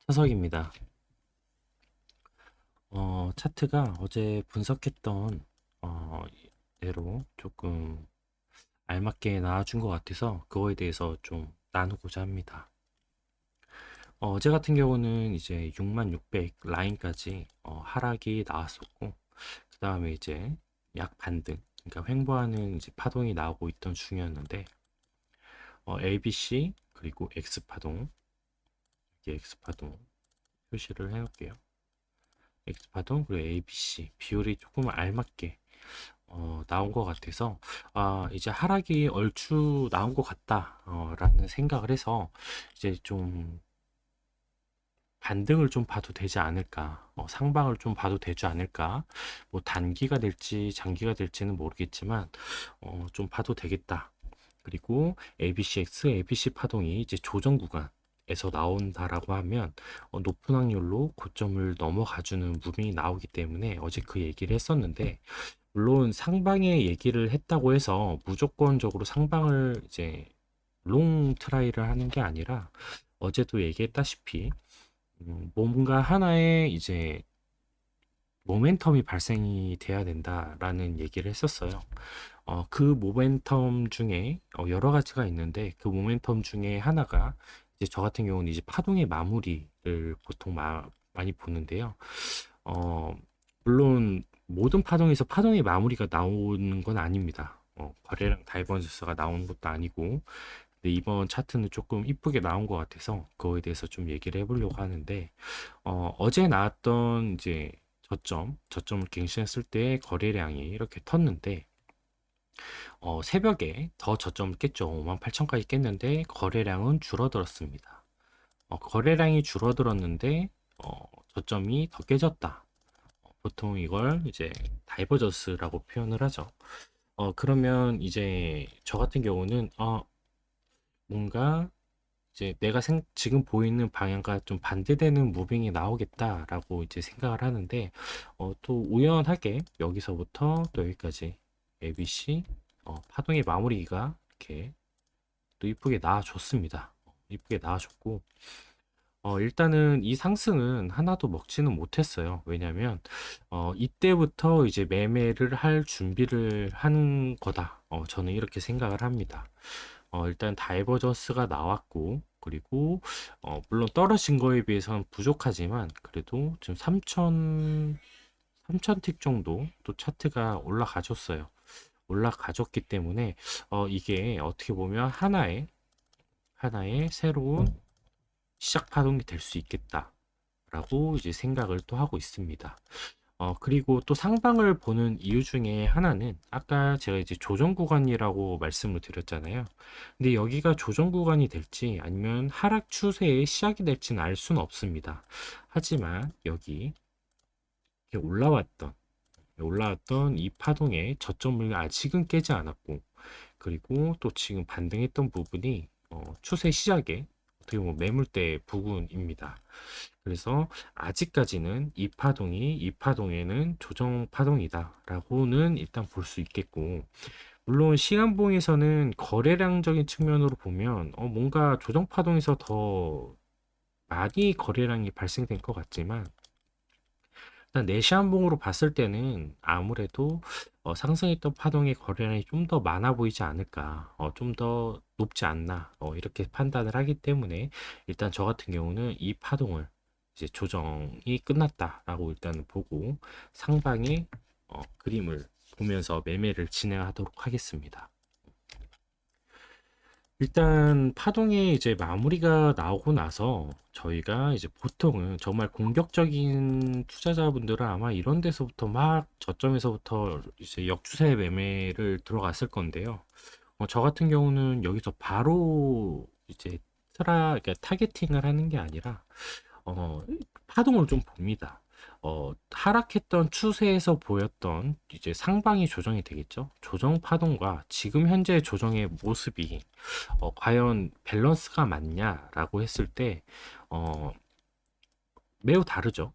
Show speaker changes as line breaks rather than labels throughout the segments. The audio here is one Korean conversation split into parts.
차석입니다. 차트가 어제 분석했던 대로 조금 알맞게 나와준 것 같아서 그거에 대해서 좀 나누고자 합니다. 어제 같은 경우는 이제 6600 라인까지 하락이 나왔었고, 그 다음에 이제 약 반등, 그러니까 횡보하는 이제 파동이 나오고 있던 중이었는데, ABC 그리고 X파동, 이게 X파동 표시를 해놓을게요. X파동 그리고 ABC 비율이 조금 알맞게 나온 것 같아서 이제 하락이 얼추 나온 것 같다 라는 생각을 해서 이제 좀 반등을 좀 봐도 되지 않을까, 상방을 좀 봐도 되지 않을까, 뭐 단기가 될지 장기가 될지는 모르겠지만 좀 봐도 되겠다. 그리고 ABCX, ABC 파동이 이제 조정 구간에서 나온다라고 하면 높은 확률로 고점을 넘어가주는 무빙이 나오기 때문에 어제 그 얘기를 했었는데, 물론 상방의 얘기를 했다고 해서 무조건적으로 상방을 이제 롱 트라이를 하는 게 아니라, 어제도 얘기했다시피 뭔가 하나의 이제 모멘텀이 발생이 돼야 된다라는 얘기를 했었어요. 그 모멘텀 중에 여러 가지가 있는데, 그 모멘텀 중에 하나가 이제 저 같은 경우는 이제 파동의 마무리를 보통 많이 보는데요. 어, 물론 모든 파동에서 파동의 마무리가 나오는 건 아닙니다. 거래량 다이버전스가 나오는 것도 아니고, 근데 이번 차트는 조금 이쁘게 나온 것 같아서 그거에 대해서 좀 얘기를 해보려고 하는데, 어제 나왔던 이제 저점을 갱신했을 때 거래량이 이렇게 텄는데, 새벽에 더 저점을 깼죠. 58,000까지 깼는데 거래량은 줄어들었습니다. 거래량이 줄어들었는데 저점이 더 깨졌다. 보통 이걸 이제 다이버저스라고 표현을 하죠. 그러면 이제 저 같은 경우는 뭔가 이제 내가 지금 보이는 방향과 좀 반대되는 무빙이 나오겠다라고 이제 생각을 하는데, 또 우연하게 여기서부터 또 여기까지 ABC 파동의 마무리가 이렇게 또 이쁘게 나와줬습니다. 이쁘게 나와줬고, 일단은 이 상승은 하나도 먹지는 못했어요. 왜냐면 이때부터 이제 매매를 할 준비를 한 거다. 저는 이렇게 생각을 합니다. 일단 다이버전스가 나왔고, 그리고 물론 떨어진 거에 비해서는 부족하지만 그래도 지금 3,000틱 정도 또 차트가 올라가줬기 때문에 이게 어떻게 보면 하나의 새로운 시작 파동이 될 수 있겠다라고 이제 생각을 또 하고 있습니다. 그리고 또 상방을 보는 이유 중에 하나는 아까 제가 이제 조정 구간이라고 말씀을 드렸잖아요. 근데 여기가 조정 구간이 될지 아니면 하락 추세의 시작이 될지는 알 수는 없습니다. 하지만 여기 이렇게 올라왔던 이 파동의 저점을 아직은 깨지 않았고, 그리고 또 지금 반등했던 부분이 추세 시작에 어떻게 보면 매물대 부근입니다. 그래서 아직까지는 이 파동에는 조정 파동이다라고는 일단 볼 수 있겠고, 물론 시간봉에서는 거래량적인 측면으로 보면 뭔가 조정 파동에서 더 많이 거래량이 발생된 것 같지만, 일단 내시한봉으로 봤을 때는 아무래도 상승했던 파동의 거래량이 좀 더 많아 보이지 않을까, 좀 더 높지 않나, 이렇게 판단을 하기 때문에 일단 저 같은 경우는 이 파동을 이제 조정이 끝났다라고 일단 보고 상방의 그림을 보면서 매매를 진행하도록 하겠습니다. 일단 파동이 이제 마무리가 나오고 나서 저희가 이제 보통은 정말 공격적인 투자자분들은 아마 이런 데서부터 막 저점에서부터 이제 역추세 매매를 들어갔을 건데요. 저 같은 경우는 여기서 바로 이제 그러니까 타겟팅을 하는 게 아니라 어, 파동을 좀 봅니다. 하락했던 추세에서 보였던 이제 상방이 조정이 되겠죠. 조정 파동과 지금 현재 조정의 모습이 과연 밸런스가 맞냐라고 했을 때 어, 매우 다르죠.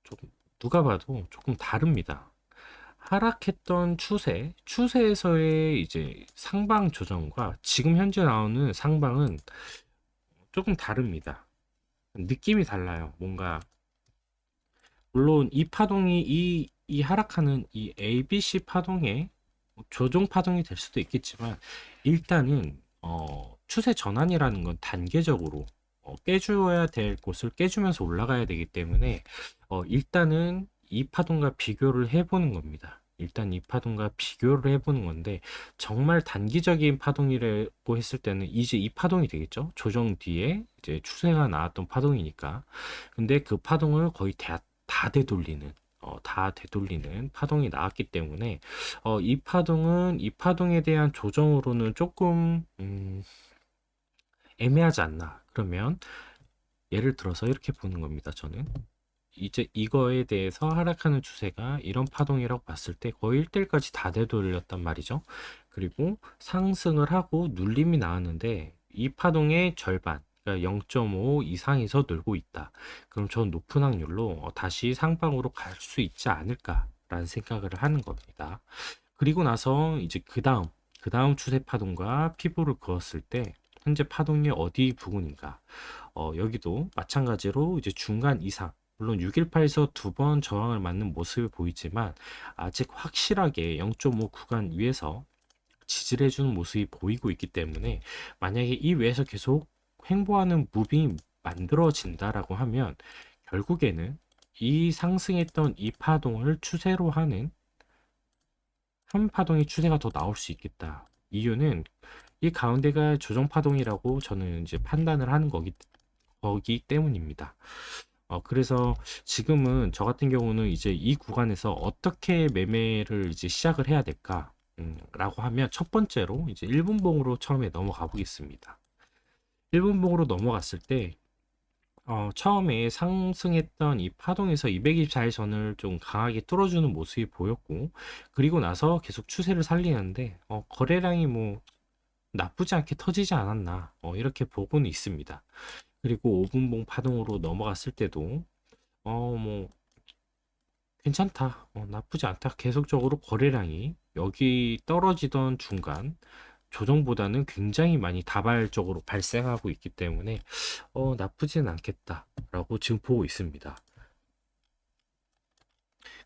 조금 누가 봐도 조금 다릅니다. 하락했던 추세에서의 이제 상방 조정과 지금 현재 나오는 상방은 조금 다릅니다. 느낌이 달라요. 뭔가 물론 이 파동이 이 하락하는 이 ABC 파동의 조정 파동이 될 수도 있겠지만 일단은 추세 전환이라는 건 단계적으로 깨줘야 될 곳을 깨주면서 올라가야 되기 때문에 일단은 이 파동과 비교를 해보는 겁니다. 일단 이 파동과 비교를 해보는 건데 정말 단기적인 파동이라고 했을 때는 이제 이 파동이 되겠죠. 조정 뒤에 이제 추세가 나왔던 파동이니까. 근데 그 파동을 거의 다 되돌리는 다 되돌리는 파동이 나왔기 때문에 이 파동은 이 파동에 대한 조정으로는 조금 애매하지 않나. 그러면 예를 들어서 이렇게 보는 겁니다. 저는 이제 이거에 대해서 하락하는 추세가 이런 파동이라고 봤을 때 거의 1대1까지 다 되돌렸단 말이죠. 그리고 상승을 하고 눌림이 나왔는데 이 파동의 절반, 그러니까 0.5 이상에서 늘고 있다. 그럼 전 높은 확률로 다시 상방으로 갈 수 있지 않을까라는 생각을 하는 겁니다. 그리고 나서 이제 그 다음 추세 파동과 피부를 그었을 때 현재 파동이 어디 부근인가? 여기도 마찬가지로 이제 중간 이상, 물론 618에서 두 번 저항을 맞는 모습이 보이지만 아직 확실하게 0.5 구간 위에서 지지를 해주는 모습이 보이고 있기 때문에 만약에 이 위에서 계속 횡보하는 무빙이 만들어진다라고 하면 결국에는 이 상승했던 이 파동을 추세로 하는 한 파동의 추세가 더 나올 수 있겠다. 이유는 이 가운데가 조정 파동이라고 저는 이제 판단을 하는 거기 때문입니다. 그래서 지금은 저 같은 경우는 이제 이 구간에서 어떻게 매매를 이제 시작을 해야 될까? 라고 하면 첫 번째로 이제 1분봉으로 처음에 넘어가 보겠습니다. 1분봉으로 넘어갔을 때 처음에 상승했던 이 파동에서 224일선을 좀 강하게 뚫어주는 모습이 보였고 그리고 나서 계속 추세를 살리는데 거래량이 뭐 나쁘지 않게 터지지 않았나 이렇게 보고는 있습니다. 그리고 5분봉 파동으로 넘어갔을 때도 뭐 괜찮다, 나쁘지 않다. 계속적으로 거래량이 여기 떨어지던 중간 조정보다는 굉장히 많이 다발적으로 발생하고 있기 때문에 나쁘진 않겠다라고 지금 보고 있습니다.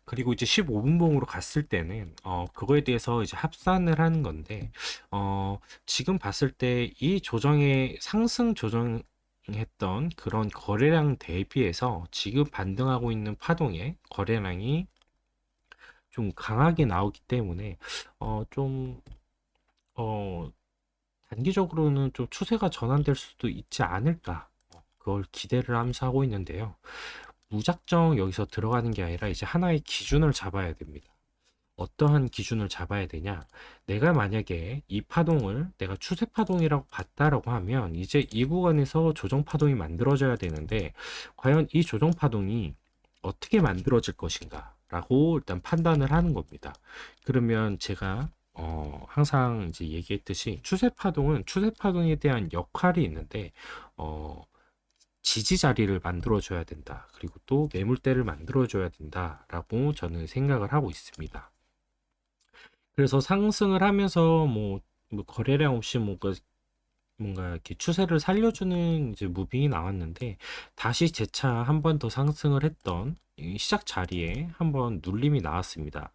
그리고 이제 15분봉으로 갔을 때는 그거에 대해서 이제 합산을 하는 건데 지금 봤을 때 이 조정의 상승 조정했던 그런 거래량 대비해서 지금 반등하고 있는 파동의 거래량이 좀 강하게 나오기 때문에 좀 단기적으로는 좀 추세가 전환될 수도 있지 않을까 그걸 기대를 하면서 하고 있는데요. 무작정 여기서 들어가는 게 아니라 이제 하나의 기준을 잡아야 됩니다. 어떠한 기준을 잡아야 되냐? 내가 만약에 이 파동을 내가 추세 파동이라고 봤다라고 하면 이제 이 구간에서 조정 파동이 만들어져야 되는데 과연 이 조정 파동이 어떻게 만들어질 것인가? 라고 일단 판단을 하는 겁니다. 그러면 제가 항상 이제 얘기했듯이 추세 파동은 추세 파동에 대한 역할이 있는데 어, 지지 자리를 만들어줘야 된다. 그리고 또 매물대를 만들어줘야 된다라고 저는 생각을 하고 있습니다. 그래서 상승을 하면서 뭐 거래량 없이 뭔가 이렇게 추세를 살려주는 이제 무빙이 나왔는데 다시 재차 한 번 더 상승을 했던 이 시작 자리에 한번 눌림이 나왔습니다.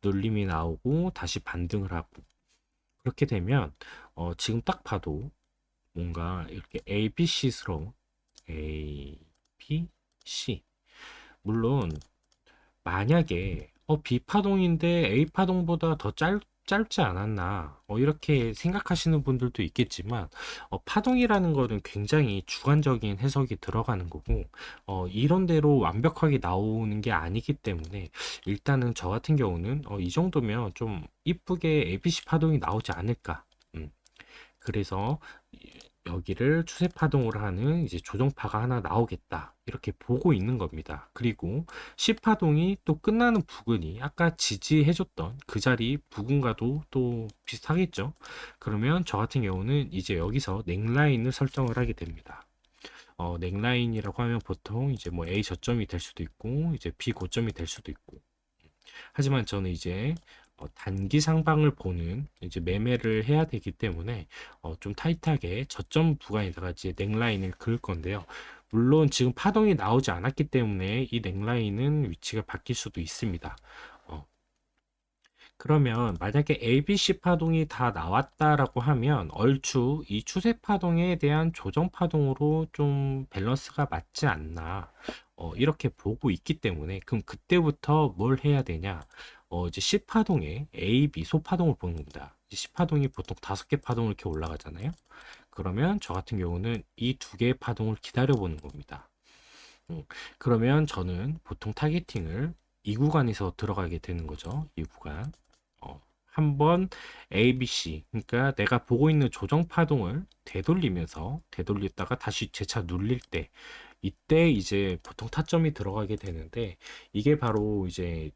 눌림이 나오고 다시 반등을 하고 그렇게 되면 지금 딱 봐도 뭔가 이렇게 ABC스러운 A, B, C. 물론 만약에 B 파동인데 A 파동보다 더 짧지 않았나 이렇게 생각하시는 분들도 있겠지만 파동이라는 거는 굉장히 주관적인 해석이 들어가는 거고 이런대로 완벽하게 나오는 게 아니기 때문에 일단은 저 같은 경우는 이 정도면 좀 이쁘게 ABC 파동이 나오지 않을까. 그래서 여기를 추세 파동으로 하는 이제 조정파가 하나 나오겠다. 이렇게 보고 있는 겁니다. 그리고 C 파동이 또 끝나는 부근이 아까 지지해줬던 그 자리 부근과도 또 비슷하겠죠. 그러면 저 같은 경우는 이제 여기서 넥라인을 설정을 하게 됩니다. 넥라인이라고 하면 보통 이제 뭐 A 저점이 될 수도 있고 이제 B 고점이 될 수도 있고 하지만 저는 이제 단기 상방을 보는 이제 매매를 해야 되기 때문에 좀 타이트하게 저점 구간에다가 이제 넥라인을 그을 건데요. 물론 지금 파동이 나오지 않았기 때문에 이 넥라인은 위치가 바뀔 수도 있습니다. 어, 그러면 만약에 ABC 파동이 다 나왔다라고 하면 얼추 이 추세 파동에 대한 조정 파동으로 좀 밸런스가 맞지 않나 이렇게 보고 있기 때문에 그럼 그때부터 뭘 해야 되냐? 이제 C 파동에 A, B 소 파동을 보는 겁니다. C 파동이 보통 5개 파동을 이렇게 올라가잖아요. 그러면 저 같은 경우는 이 2개의 파동을 기다려 보는 겁니다. 그러면 저는 보통 타겟팅을 이 구간에서 들어가게 되는 거죠. 이 구간. 한번 ABC, 그러니까 내가 보고 있는 조정 파동을 되돌리다가 다시 재차 눌릴 때, 이때 이제 보통 타점이 들어가게 되는데, 이게 바로 이제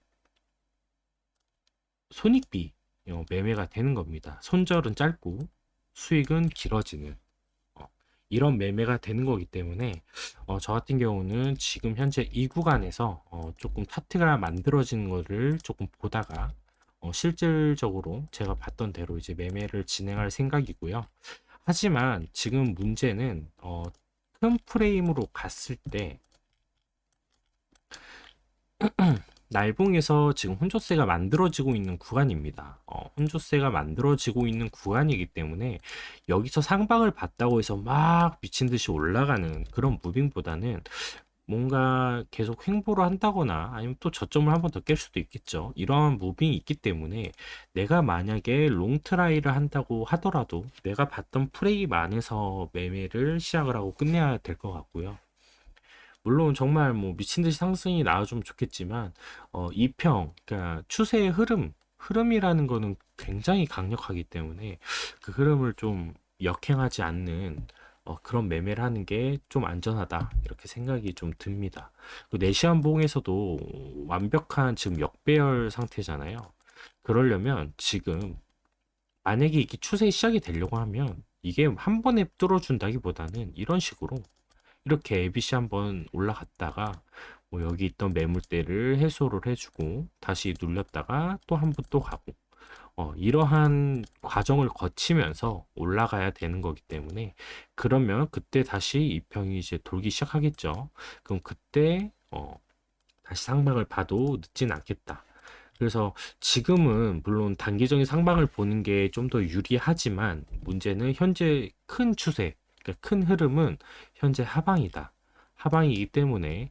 손익비 매매가 되는 겁니다. 손절은 짧고 수익은 길어지는 어, 이런 매매가 되는 거기 때문에 저 같은 경우는 지금 현재 이 구간에서 조금 차트가 만들어지는 거를 조금 보다가 실질적으로 제가 봤던 대로 이제 매매를 진행할 생각이고요. 하지만 지금 문제는 큰 프레임으로 갔을 때 날봉에서 지금 혼조세가 만들어지고 있는 구간입니다. 혼조세가 만들어지고 있는 구간이기 때문에 여기서 상방을 봤다고 해서 막 미친 듯이 올라가는 그런 무빙보다는 뭔가 계속 횡보를 한다거나 아니면 또 저점을 한 번 더 깰 수도 있겠죠. 이러한 무빙이 있기 때문에 내가 만약에 롱트라이를 한다고 하더라도 내가 봤던 프레임 안에서 매매를 시작을 하고 끝내야 될 것 같고요. 물론 정말 뭐 미친 듯이 상승이 나와주면 좋겠지만 이평 그러니까 추세의 흐름이라는 거는 굉장히 강력하기 때문에 그 흐름을 좀 역행하지 않는 그런 매매를 하는 게 좀 안전하다 이렇게 생각이 좀 듭니다. 그 내시안 봉에서도 완벽한 지금 역배열 상태잖아요. 그러려면 지금 만약에 이게 추세 시작이 되려고 하면 이게 한 번에 뚫어준다기보다는 이런 식으로 이렇게 ABC 한번 올라갔다가 뭐 여기 있던 매물대를 해소를 해주고 다시 눌렸다가 또 한 번 또 가고 이러한 과정을 거치면서 올라가야 되는 거기 때문에 그러면 그때 다시 이평이 이제 돌기 시작하겠죠. 그럼 그때 다시 상방을 봐도 늦진 않겠다. 그래서 지금은 물론 단기적인 상방을 보는 게 좀 더 유리하지만 문제는 현재 큰 추세, 그러니까 큰 흐름은 현재 하방이다. 하방이기 때문에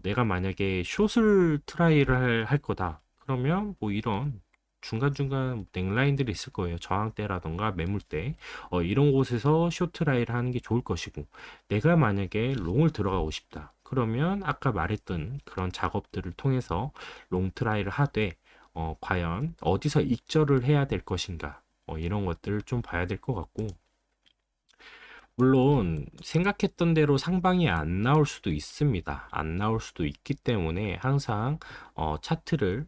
내가 만약에 숏을 트라이를 할 거다. 그러면 뭐 이런 중간중간 넥라인들이 있을 거예요. 저항대라던가 매물대. 이런 곳에서 숏 트라이를 하는 게 좋을 것이고 내가 만약에 롱을 들어가고 싶다. 그러면 아까 말했던 그런 작업들을 통해서 롱 트라이를 하되 과연 어디서 익절을 해야 될 것인가 이런 것들을 좀 봐야 될 것 같고 물론 생각했던 대로 상방이 안 나올 수도 있습니다. 안 나올 수도 있기 때문에 항상 차트를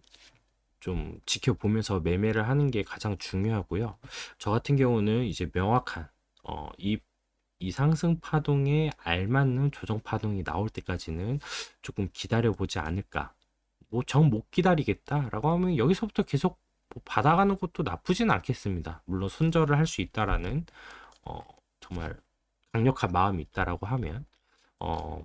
좀 지켜보면서 매매를 하는 게 가장 중요하고요. 저 같은 경우는 이제 명확한 이 상승 파동에 알맞는 조정 파동이 나올 때까지는 조금 기다려 보지 않을까. 뭐 정 못 기다리겠다라고 하면 여기서부터 계속 뭐 받아가는 것도 나쁘진 않겠습니다. 물론 손절을 할 수 있다라는 어, 정말 강력한 마음이 있다라고 하면 어,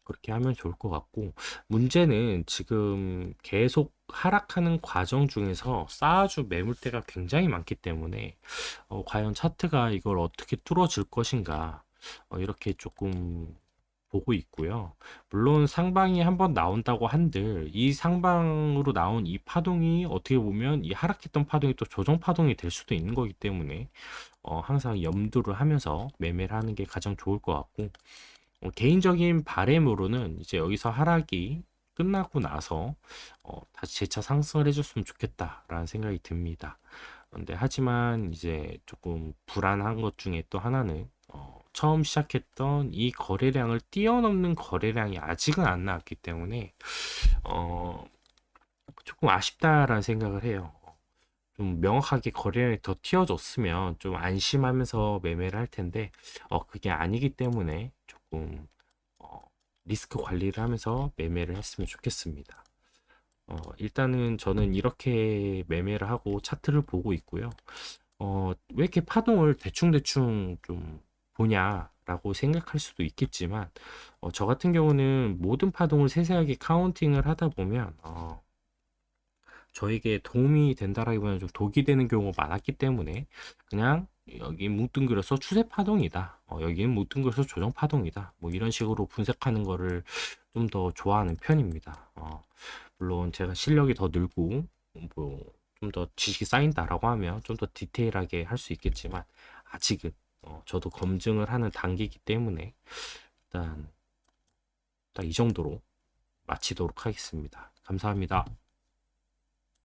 그렇게 하면 좋을 것 같고 문제는 지금 계속 하락하는 과정 중에서 쌓아줄 매물대가 굉장히 많기 때문에 과연 차트가 이걸 어떻게 뚫어줄 것인가 이렇게 조금 보고 있고요. 물론 상방이 한번 나온다고 한들 이 상방으로 나온 이 파동이 어떻게 보면 이 하락했던 파동이 또 조정 파동이 될 수도 있는 거기 때문에 항상 염두를 하면서 매매를 하는 게 가장 좋을 것 같고 개인적인 바램으로는 이제 여기서 하락이 끝나고 나서 다시 재차 상승을 해줬으면 좋겠다라는 생각이 듭니다. 근데 하지만 이제 조금 불안한 것 중에 또 하나는 처음 시작했던 이 거래량을 뛰어넘는 거래량이 아직은 안 나왔기 때문에 어, 조금 아쉽다라는 생각을 해요. 좀 명확하게 거래량이 더 튀어줬으면 좀 안심하면서 매매를 할 텐데 그게 아니기 때문에 조금 어, 리스크 관리를 하면서 매매를 했으면 좋겠습니다. 일단은 저는 이렇게 매매를 하고 차트를 보고 있고요. 왜 이렇게 파동을 대충대충 좀 보냐라고 라고 생각할 수도 있겠지만 저 같은 경우는 모든 파동을 세세하게 카운팅을 하다 보면 저에게 도움이 된다라기보다는 좀 독이 되는 경우가 많았기 때문에 그냥 여기 뭉뚱그려서 추세 파동이다. 여기는 뭉뚱그려서 조정 파동이다. 뭐 이런 식으로 분석하는 거를 좀 더 좋아하는 편입니다. 물론 제가 실력이 더 늘고 뭐 좀 더 지식이 쌓인다라고 하면 좀 더 디테일하게 할 수 있겠지만 아직은 저도 검증을 하는 단계이기 때문에 일단 딱 이 정도로 마치도록 하겠습니다. 감사합니다.